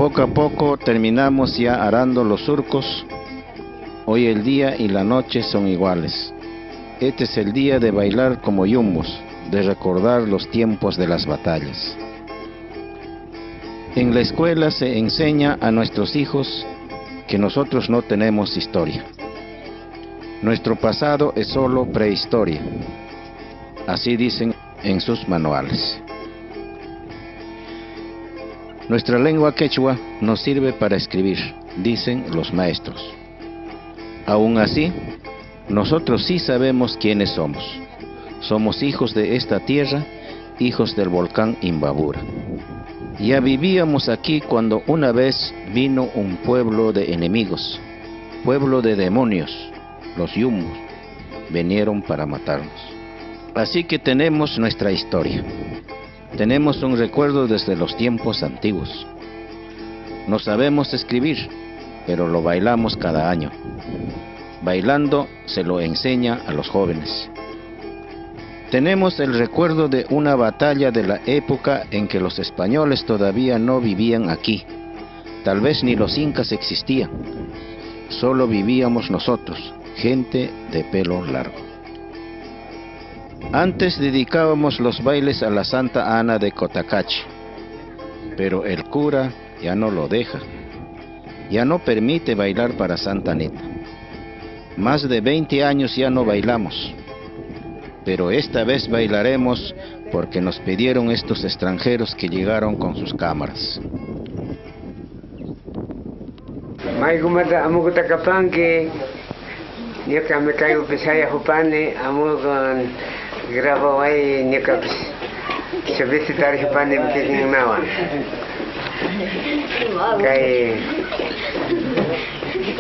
Poco a poco terminamos ya arando los surcos. Hoy el día y la noche son iguales. Este es el día de bailar como yumbos, de recordar los tiempos de las batallas. En la escuela se enseña a nuestros hijos que nosotros no tenemos historia. Nuestro pasado es solo prehistoria. Así dicen en sus manuales. Nuestra lengua quechua nos sirve para escribir, dicen los maestros. Aún así, nosotros sí sabemos quiénes somos. Somos hijos de esta tierra, hijos del volcán Imbabura. Ya vivíamos aquí cuando una vez vino un pueblo de enemigos, pueblo de demonios, los yumbos, vinieron para matarnos. Así que tenemos nuestra historia. Tenemos un recuerdo desde los tiempos antiguos. No sabemos escribir, pero lo bailamos cada año. Bailando se lo enseña a los jóvenes. Tenemos el recuerdo de una batalla de la época en que los españoles todavía no vivían aquí. Tal vez ni los incas existían. Solo vivíamos nosotros, gente de pelo largo. Antes dedicábamos los bailes a la Santa Ana de Cotacachi, pero el cura ya no lo deja. Ya no permite bailar para Santa Anita. Más de 20 años ya no bailamos, pero esta vez bailaremos porque nos pidieron estos extranjeros que llegaron con sus cámaras. Maigumata amuguta kapanque, nika me caigo pesaya jupane, amugan grabo ahí nika se visitar jupane me nawa. Kai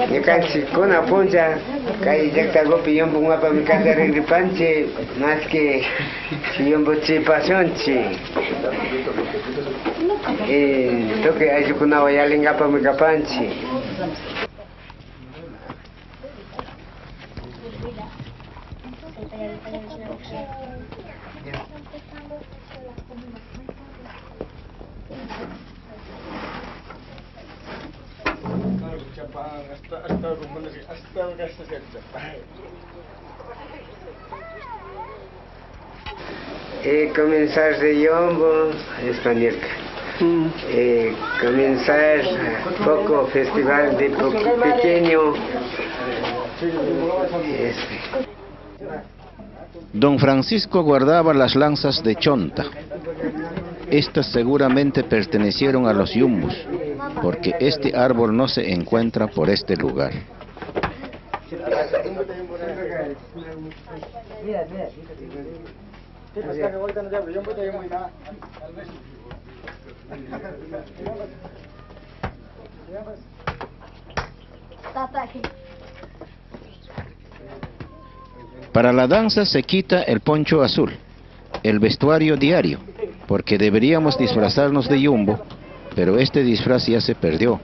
nika chikuna punja, kai jakta gopi yombo ngapa mi kadare ripanche, más que yombo chi pasionchi. Toke ayukuna wayali ngapa mi kapanchi. Comenzar de yombo español. Comenzar poco festival de pequeño. Don Francisco guardaba las lanzas de chonta. Estas seguramente pertenecieron a los yumbos, porque este árbol no se encuentra por este lugar. Para la danza se quita el poncho azul, el vestuario diario, porque deberíamos disfrazarnos de yumbo, pero este disfraz ya se perdió,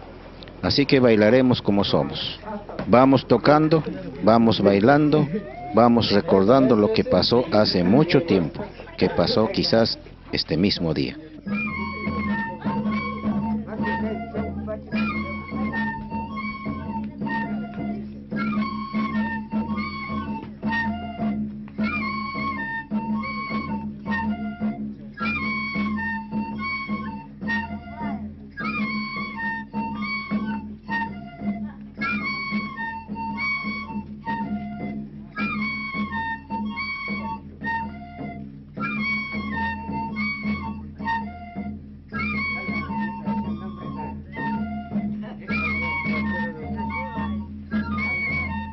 así que bailaremos como somos. Vamos tocando, vamos bailando, vamos recordando lo que pasó hace mucho tiempo, que pasó quizás este mismo día.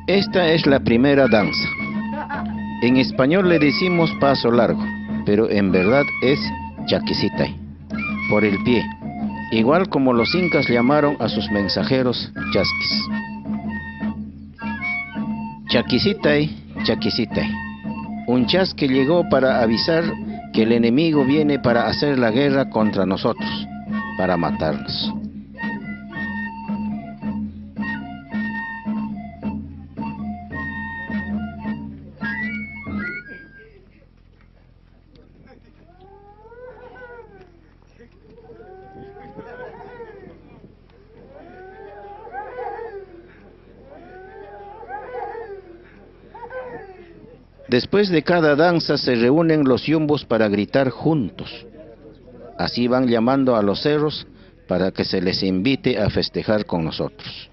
Esta es la primera danza. En español le decimos paso largo, pero en verdad es chaquisitay, por el pie, igual como los incas llamaron a sus mensajeros chasquis. Chaquisitay, chaquisitay. Un chasque llegó para avisar que el enemigo viene para hacer la guerra contra nosotros, para matarnos. Después de cada danza se reúnen los yumbos para gritar juntos. Así van llamando a los cerros para que se les invite a festejar con nosotros.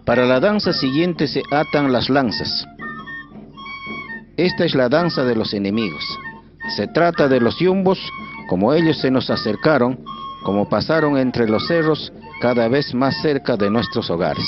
Para la danza siguiente se atan las lanzas. Esta es la danza de los enemigos. Se trata de los yumbos, como ellos se nos acercaron, como pasaron entre los cerros, cada vez más cerca de nuestros hogares.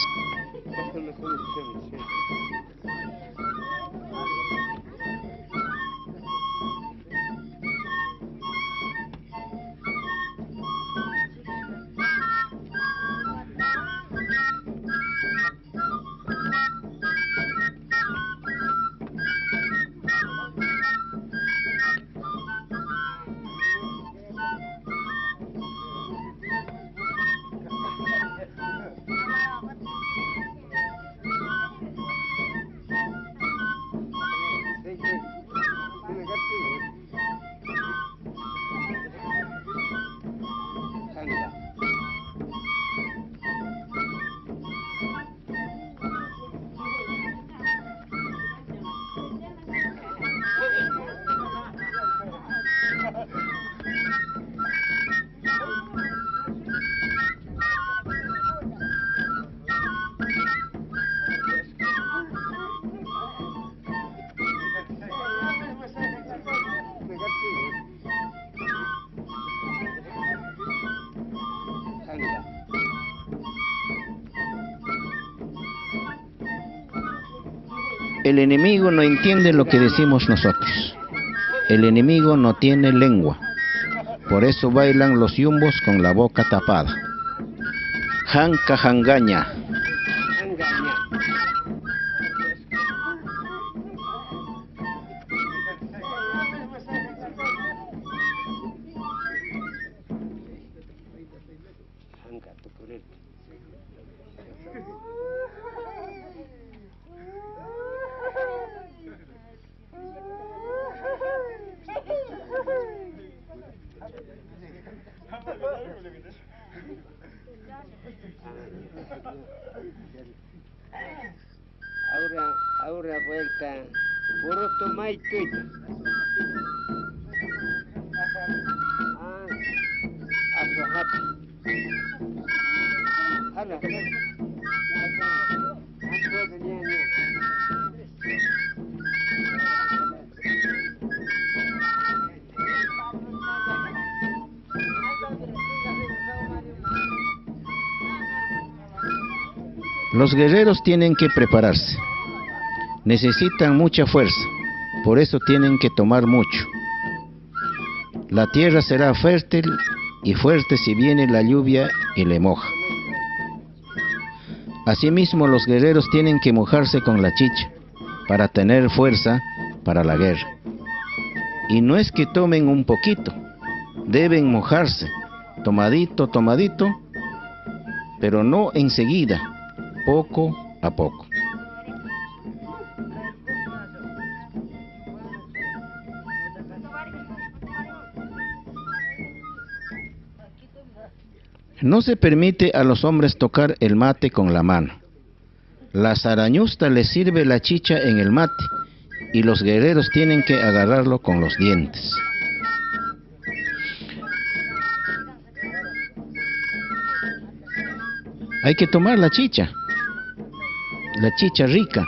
El enemigo no entiende lo que decimos nosotros. El enemigo no tiene lengua. Por eso bailan los yumbos con la boca tapada. Janca jangaña. Ahora vuelta, puro tomate. Los guerreros tienen que prepararse. Necesitan mucha fuerza, por eso tienen que tomar mucho. La tierra será fértil y fuerte si viene la lluvia y le moja. Asimismo, los guerreros tienen que mojarse con la chicha para tener fuerza para la guerra. Y no es que tomen un poquito, deben mojarse, tomadito, tomadito, pero no enseguida, poco a poco. No se permite a los hombres tocar el mate con la mano. La zarañusta les sirve la chicha en el mate y los guerreros tienen que agarrarlo con los dientes. Hay que tomar la chicha rica.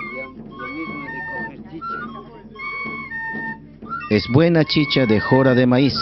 Es buena chicha de jora de maíz.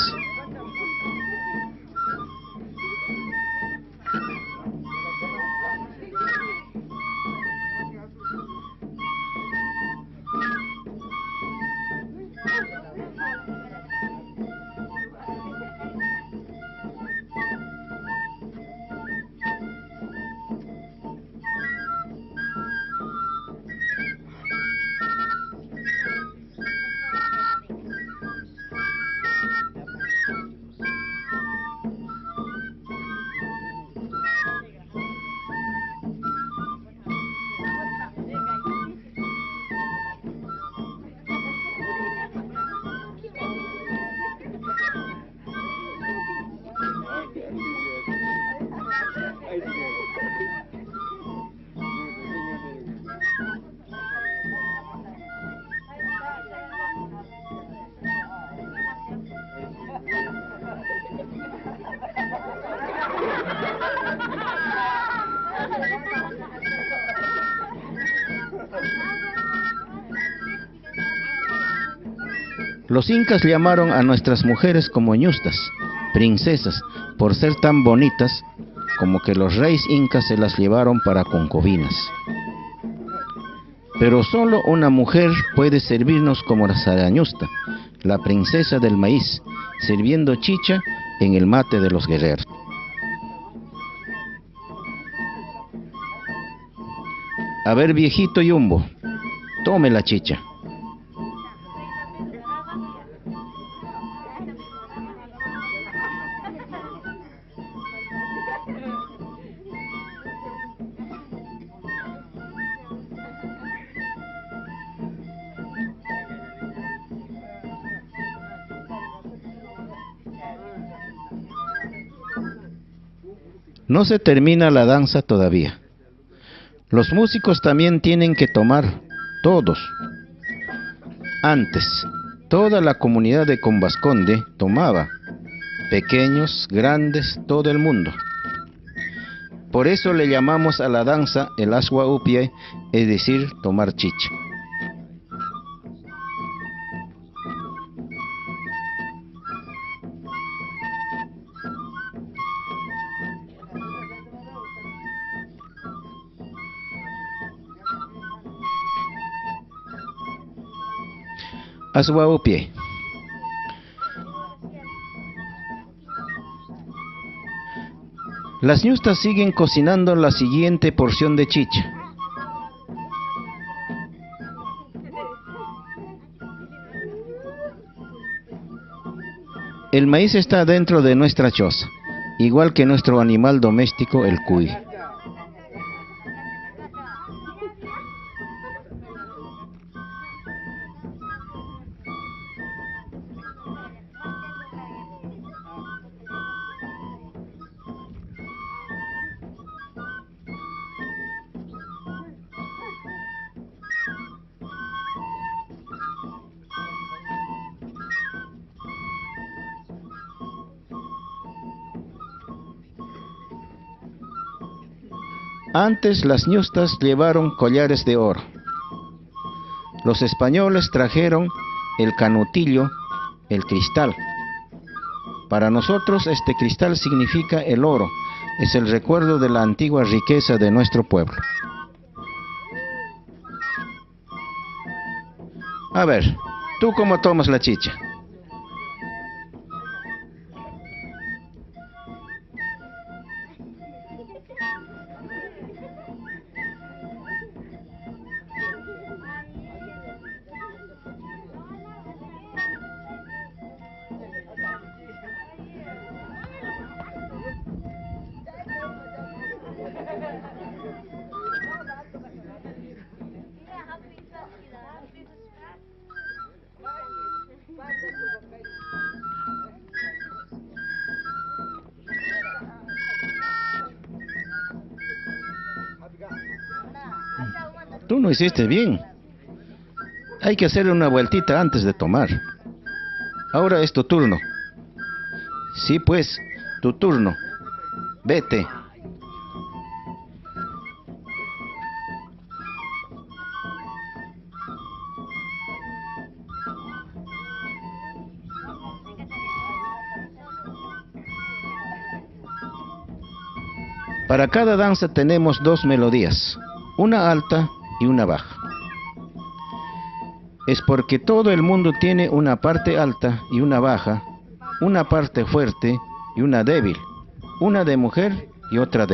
Los incas llamaron a nuestras mujeres como ñustas, princesas, por ser tan bonitas, como que los reyes incas se las llevaron para concubinas. Pero solo una mujer puede servirnos como la Sarañusta, la princesa del maíz, sirviendo chicha en el mate de los guerreros. A ver, viejito Yumbo, tome la chicha. No se termina la danza todavía. Los músicos también tienen que tomar, todos. Antes, toda la comunidad de Combasconde tomaba, pequeños, grandes, todo el mundo. Por eso le llamamos a la danza el aswa upie, es decir, tomar chicha. Aswa upie. Las ñustas siguen cocinando la siguiente porción de chicha. El maíz está dentro de nuestra choza, igual que nuestro animal doméstico, el cuy. Antes las ñustas llevaron collares de oro. Los españoles trajeron el canutillo, el cristal. Para nosotros este cristal significa el oro, es el recuerdo de la antigua riqueza de nuestro pueblo. A ver, ¿tú cómo tomas la chicha? Tú no hiciste bien. Hay que hacerle una vueltita antes de tomar. Ahora es tu turno. Sí, pues, tu turno. Vete. Para cada danza tenemos dos melodías, una alta y una baja. Es porque todo el mundo tiene una parte alta y una baja, una parte fuerte y una débil, una de mujer y otra de